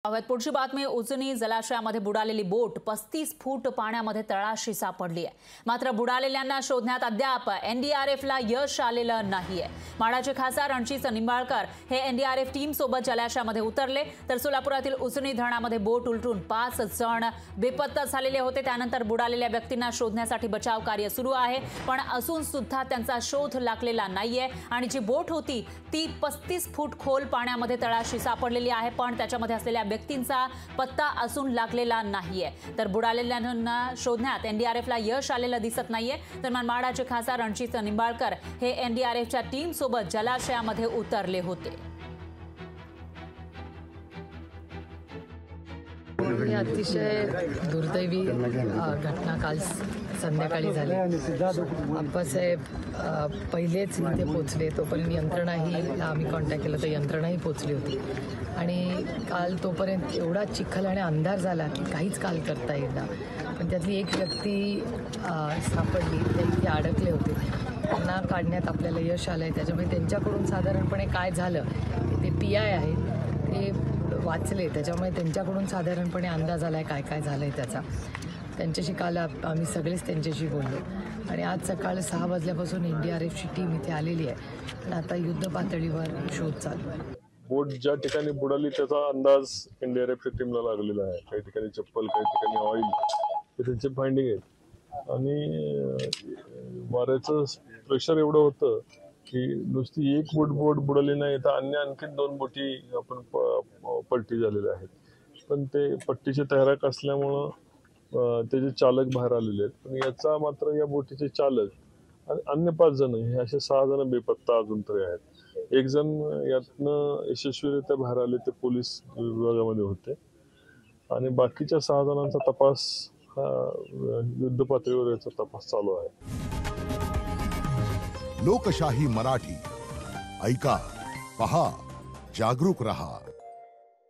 पुढची बातमी उजनी जलाशयामध्ये बुडालेली बोट 35 फूट पाण्यामध्ये तळाशी सापडली आहे। मात्र बुडालेल्यांना शोधण्यात अद्याप एनडीआरएफला यश आलेलं नाहीये। माढाचे खासदार रणजित निंबाळकर हे एनडीआरएफ टीम सोबत जलाशयामध्ये उतरले, तर सोलापुरातील उजनी धरणामध्ये बोट उलटून 5 जण बेपत्ता झालेले होते। त्यानंतर बुडालेल्या व्यक्तींना शोधण्यासाठी बचाव कार्य सुरू आहे, पण असून सुद्धा त्यांचा शोध लागलेला नाहीये आणि जी बोट होती ती 35 फूट खोल पाण्यामध्ये तळाशी सापडलेली आहे, पण त्याच्यामध्ये असलेल्या व्यक्तींचा पत्ता अजून लागलेला नाहीये। तर बुडालेल्यांना शोधण्यात एनडीआरएफला यश आलेलं दिसत नाहीये। दरम्यान माढाचे खासदार रणजित निंबाळकर हे एनडीआरएफच्या टीम सोबत जलाशयामध्ये उतरले होते। ही अतिशय दुर्दैवी घटना काल संध्याकाळी झाली। अप्पासाहेब पहिलेच इथे पोहोचले, तोपर्यंत यंत्रणाही आम्ही कॉन्टॅक्ट केला तर यंत्रणाही पोहोचली होती आणि काल तोपर्यंत एवढा चिखल आणि अंधार झाला की काहीच काल करता येईना। पण त्यातली एक व्यक्ती सापडली, ते इथे अडकले होते, त्यांना काढण्यात आपल्याला यश आलं आहे। त्याच्यामुळे त्यांच्याकडून साधारणपणे काय झालं ते PI आहे ते वाचले, त्याच्यामुळे त्यांच्याकडून साधारणपणे अंदाज आला आहे काय काय झालं आहे त्याचा। त्यांच्याशी काल आम्ही सगळेच त्यांच्याशी बोललो आणि आज सकाळी 6 वाजल्यापासून एनडीआरएफची टीम इथे आलेली आहे आणि आता युद्ध पातळीवर शोध चालू आहे। बोट ज्या ठिकाणी बुडाली त्याचा अंदाज एनडीआरएफच्या टीमला लागलेला आहे। काही ठिकाणी चप्पल, काही ठिकाणी ऑइल हे त्यांचे फाइंडिंग आहेत आणि वाऱ्याचं प्रेशर एवढं होतं की नुसती एक बोट बुडाली नाही तर आणखी 2 बोटी आपण पलटी झालेल्या आहेत। पण ते पट्टीचे तैराक असल्यामुळं त्याचे चालक बाहेर आलेले आहेत, पण याचा मात्र या बोटीचे चालक आणि अन्य 5 जण हे असे 6 जण बेपत्ता अजून तरी आहेत। एक जण यातनं यशस्वीरित्या बाहेर आले, ते पोलीस विभागामध्ये होते आणि बाकीच्या 6 जणांचा तपास हा युद्ध पातळीवर याचा तपास चालू आहे। लोकशाही मराठी ऐका, पहा, जागरूक रहा।